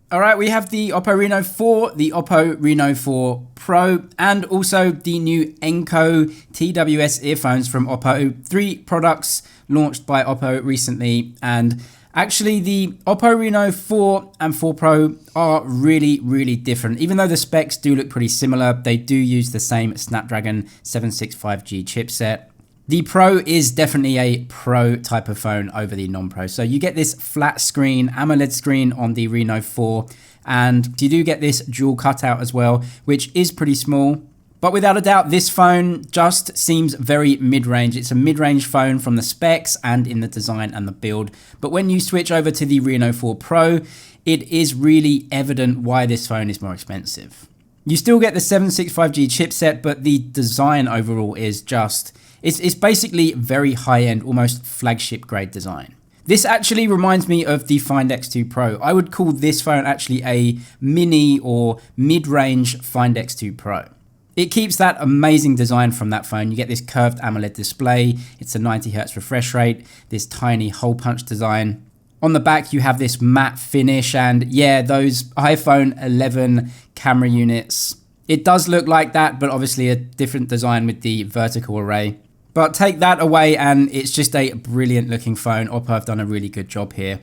All right, we have the Oppo Reno 4, the Oppo Reno 4 Pro, and also the new Enco TWS earphones from Oppo. 3 products launched by Oppo recently, and actually the Oppo Reno 4 and 4 Pro are really different. Even though the specs do look pretty similar, they do use the same Snapdragon 765G chipset. The Pro is definitely a Pro type of phone over the non-Pro. So you get this flat screen, AMOLED screen on the Reno 4, and you do get this dual cutout as well, which is pretty small. But without a doubt, this phone just seems very mid-range. It's a mid-range phone from the specs and in the design and the build. But when you switch over to the Reno 4 Pro, it is really evident why this phone is more expensive. You still get the 765G chipset, but the design overall is just... It's basically very high-end, almost flagship grade design. This actually reminds me of the Find X2 Pro. I would call this phone actually a mini or mid-range Find X2 Pro. It keeps that amazing design from that phone. You get this curved AMOLED display. It's a 90Hz refresh rate, this tiny hole punch design. On the back, you have this matte finish, and yeah, those iPhone 11 camera units. It does look like that, but obviously a different design with the vertical array. But take that away and it's just a brilliant looking phone. Oppo have done a really good job here.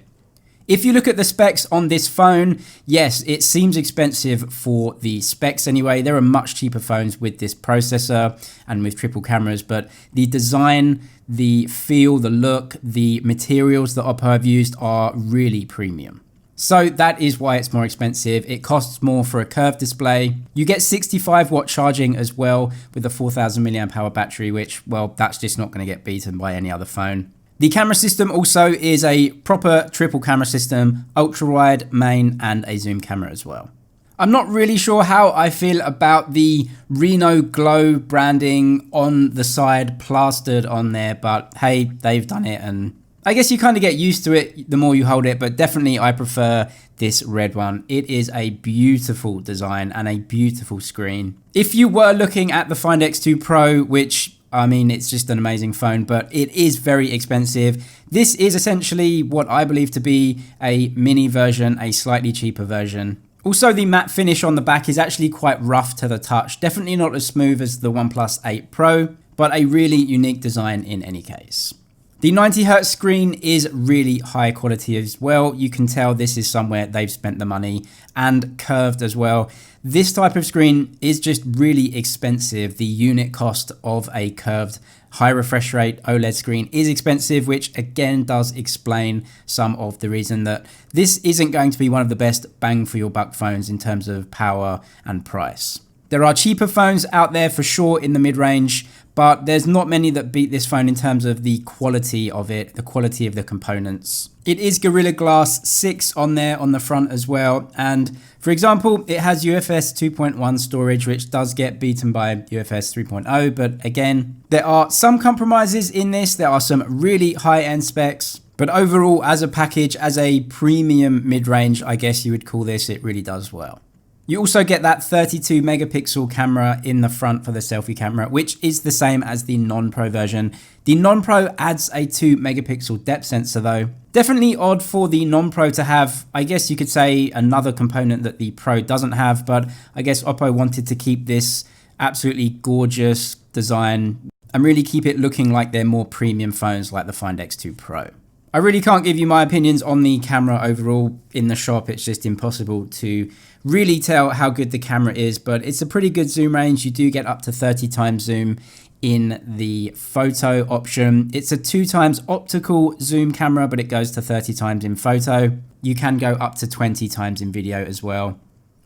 If you look at the specs on this phone, yes, it seems expensive for the specs anyway. There are much cheaper phones with this processor and with triple cameras, but the design, the feel, the look, the materials that Oppo have used are really premium. So that is why it's more expensive. It costs more for a curved display. You get 65-watt charging as well with a 4,000 mAh battery, which, well, that's just not going to get beaten by any other phone. The camera system also is a proper triple camera system, ultra wide, main, and a zoom camera as well. I'm not really sure how I feel about the Reno Glow branding on the side plastered on there, but hey, they've done it, and I guess you kind of get used to it the more you hold it, but definitely I prefer this red one. It is a beautiful design and a beautiful screen. If you were looking at the Find X2 Pro, which, I mean, it's just an amazing phone, but it is very expensive. This is essentially what I believe to be a mini version, a slightly cheaper version. Also, the matte finish on the back is actually quite rough to the touch. Definitely not as smooth as the OnePlus 8 Pro, but a really unique design in any case. The 90Hz screen is really high quality as well. You can tell this is somewhere they've spent the money, and curved as well. This type of screen is just really expensive. The unit cost of a curved high refresh rate OLED screen is expensive, which again does explain some of the reason that this isn't going to be one of the best bang for your buck phones in terms of power and price. There are cheaper phones out there for sure in the mid-range, but there's not many that beat this phone in terms of the quality of it, the quality of the components. It is Gorilla Glass 6 on there on the front as well. And for example, it has UFS 2.1 storage, which does get beaten by UFS 3.0. But again, there are some compromises in this. There are some really high-end specs. But overall, as a package, as a premium mid-range, I guess you would call this, it really does well. You also get that 32 megapixel camera in the front for the selfie camera, which is the same as the non-Pro version. The non-Pro adds a 2 megapixel depth sensor though. Definitely odd for the non-Pro to have, I guess you could say, another component that the Pro doesn't have, but I guess Oppo wanted to keep this absolutely gorgeous design and really keep it looking like they're more premium phones like the Find X2 Pro. I really can't give you my opinions on the camera overall in the shop. It's just impossible to really tell how good the camera is, but it's a pretty good zoom range. You do get up to 30 times zoom in the photo option. It's a 2 times optical zoom camera, but it goes to 30 times in photo. You can go up to 20 times in video as well.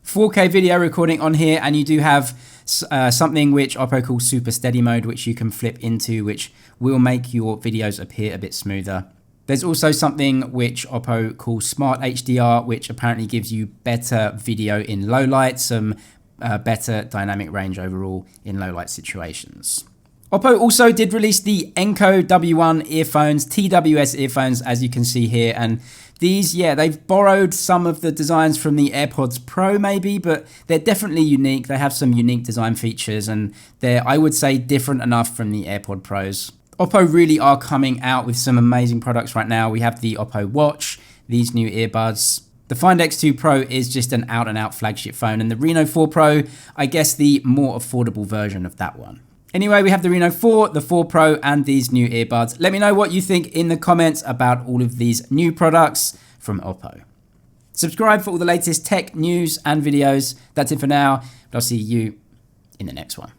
4K video recording on here, and you do have something which Oppo calls super steady mode, which you can flip into, which will make your videos appear a bit smoother. There's also something which Oppo calls Smart HDR, which apparently gives you better video in low light, some better dynamic range overall in low light situations. Oppo also did release the Enco W1 earphones, TWS earphones, as you can see here. And these, yeah, they've borrowed some of the designs from the AirPods Pro maybe, but they're definitely unique. They have some unique design features and they're, I would say, different enough from the AirPod Pros. Oppo really are coming out with some amazing products right now. We have the Oppo Watch, these new earbuds. The Find X2 Pro is just an out-and-out flagship phone, and the Reno 4 Pro, I guess the more affordable version of that one. Anyway, we have the Reno 4, the 4 Pro, and these new earbuds. Let me know what you think in the comments about all of these new products from Oppo. Subscribe for all the latest tech news and videos. That's it for now, but I'll see you in the next one.